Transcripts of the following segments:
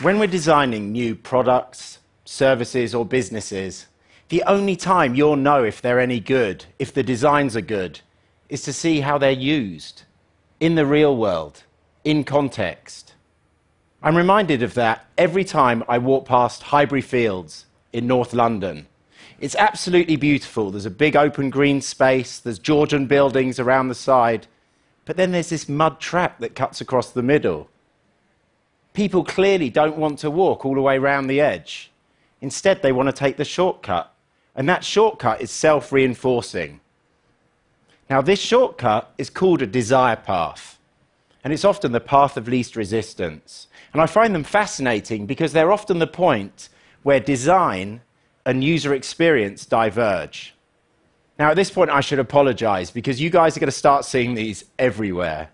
When we're designing new products, services, or businesses, the only time you'll know if they're any good, if the designs are good, is to see how they're used in the real world, in context. I'm reminded of that every time I walk past Highbury Fields in North London. It's absolutely beautiful. There's a big open green space, there's Georgian buildings around the side, but then there's this mud track that cuts across the middle. People clearly don't want to walk all the way around the edge. Instead, they want to take the shortcut, and that shortcut is self-reinforcing. Now, this shortcut is called a desire path, and it's often the path of least resistance. And I find them fascinating because they're often the point where design and user experience diverge. Now, at this point, I should apologize because you guys are going to start seeing these everywhere.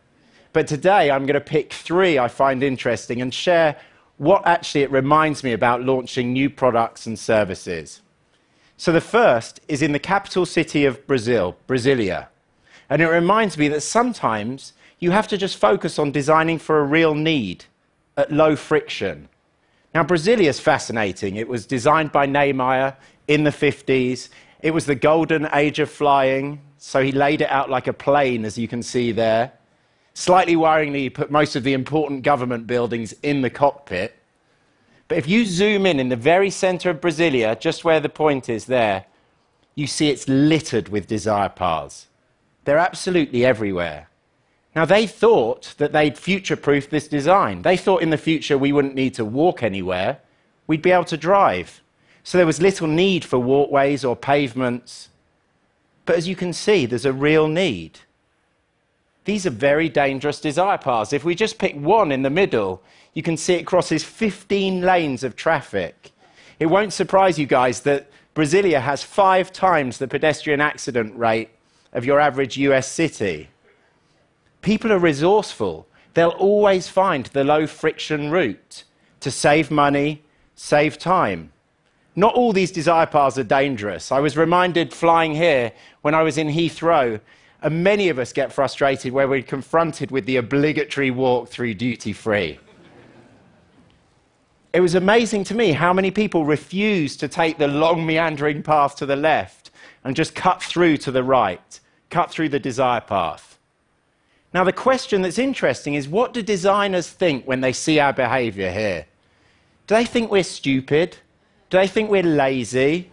But today, I'm going to pick 3 I find interesting and share what actually it reminds me about launching new products and services. So the first is in the capital city of Brazil, Brasilia. And it reminds me that sometimes you have to just focus on designing for a real need at low friction. Now, Brasilia is fascinating. It was designed by Niemeyer in the 50s. It was the golden age of flying, so he laid it out like a plane, as you can see there. Slightly worryingly, he put most of the important government buildings in the cockpit. But if you zoom in the very center of Brasilia, just where the point is there, you see it's littered with desire paths. They're absolutely everywhere. Now, they thought that they'd future-proof this design. They thought in the future we wouldn't need to walk anywhere. We'd be able to drive. So there was little need for walkways or pavements. But as you can see, there's a real need. These are very dangerous desire paths. If we just pick one in the middle, you can see it crosses 15 lanes of traffic. It won't surprise you guys that Brasilia has 5 times the pedestrian accident rate of your average US city. People are resourceful. They'll always find the low-friction route to save money, save time. Not all these desire paths are dangerous. I was reminded flying here when I was in Heathrow, and many of us get frustrated where we're confronted with the obligatory walk through duty-free. It was amazing to me how many people refuse to take the long meandering path to the left and just cut through to the right, cut through the desire path. Now, the question that's interesting is, what do designers think when they see our behavior here? Do they think we're stupid? Do they think we're lazy?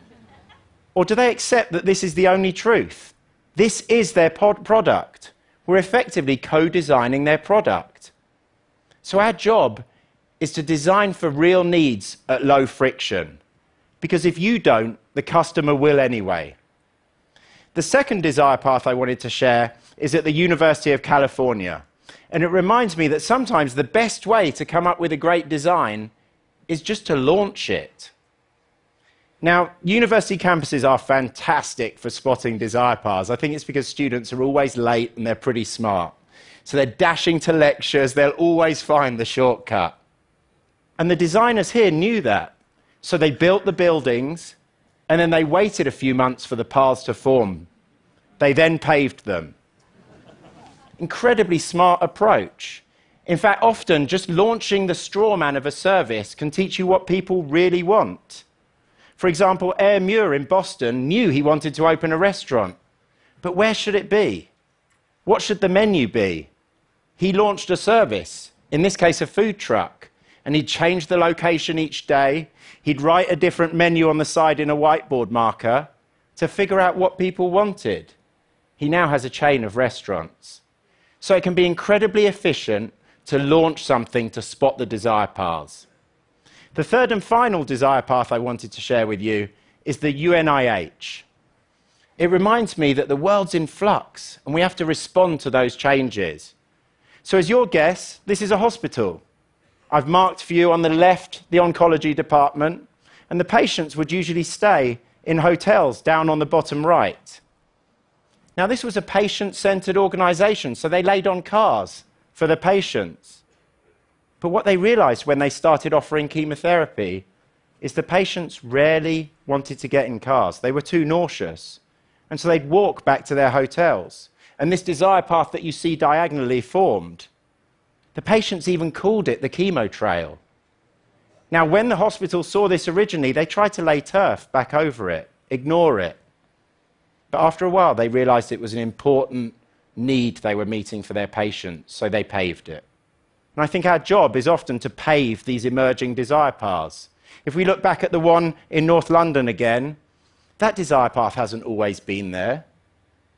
Or do they accept that this is the only truth? This is their product. We're effectively co-designing their product. So our job is to design for real needs at low friction. Because if you don't, the customer will anyway. The second desire path I wanted to share is at the University of California. And it reminds me that sometimes the best way to come up with a great design is just to launch it. Now, university campuses are fantastic for spotting desire paths. I think it's because students are always late and they're pretty smart. So they're dashing to lectures, they'll always find the shortcut. And the designers here knew that. So they built the buildings, and then they waited a few months for the paths to form. They then paved them. Incredibly smart approach. In fact, often just launching the straw man of a service can teach you what people really want. For example, Air Muir in Boston knew he wanted to open a restaurant. But where should it be? What should the menu be? He launched a service, in this case a food truck, and he'd change the location each day. He'd write a different menu on the side in a whiteboard marker to figure out what people wanted. He now has a chain of restaurants. So it can be incredibly efficient to launch something to spot the desire paths. The third and final desire path I wanted to share with you is the UNIH. It reminds me that the world's in flux and we have to respond to those changes. So as your guess, this is a hospital. I've marked for you on the left the oncology department, and the patients would usually stay in hotels down on the bottom right. Now, this was a patient-centered organization, so they laid on cars for the patients. But what they realized when they started offering chemotherapy is the patients rarely wanted to get in cars. They were too nauseous. And so they'd walk back to their hotels. And this desire path that you see diagonally formed. The patients even called it the chemo trail. Now, when the hospital saw this originally, they tried to lay turf back over it, ignore it. But after a while, they realized it was an important need they were meeting for their patients, so they paved it. And I think our job is often to pave these emerging desire paths. If we look back at the one in North London again, that desire path hasn't always been there.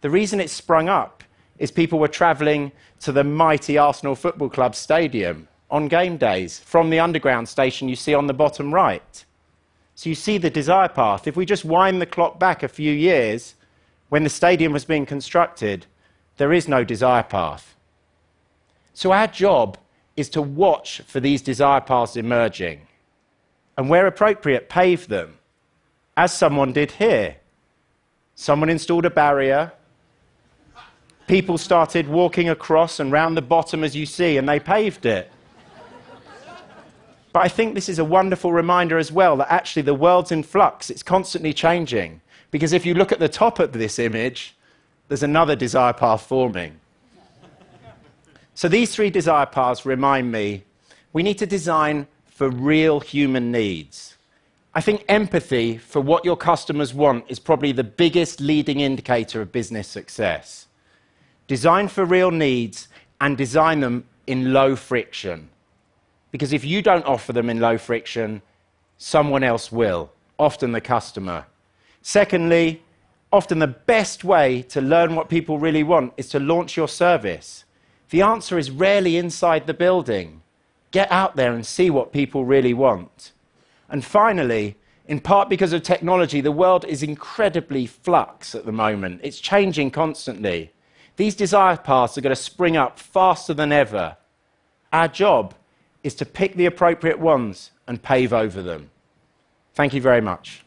The reason it sprung up is people were travelling to the mighty Arsenal Football Club stadium on game days from the underground station you see on the bottom right. So you see the desire path. If we just wind the clock back a few years, when the stadium was being constructed, there is no desire path. So our job is to watch for these desire paths emerging, and where appropriate, pave them, as someone did here. Someone installed a barrier, people started walking across and round the bottom, as you see, and they paved it. But I think this is a wonderful reminder as well that actually the world's in flux, it's constantly changing. Because if you look at the top of this image, there's another desire path forming. So these three desire paths remind me we need to design for real human needs. I think empathy for what your customers want is probably the biggest leading indicator of business success. Design for real needs and design them in low friction. Because if you don't offer them in low friction, someone else will, often the customer. Secondly, often the best way to learn what people really want is to launch your service. The answer is rarely inside the building. Get out there and see what people really want. And finally, in part because of technology, the world is incredibly flux at the moment. It's changing constantly. These desire paths are going to spring up faster than ever. Our job is to pick the appropriate ones and pave over them. Thank you very much.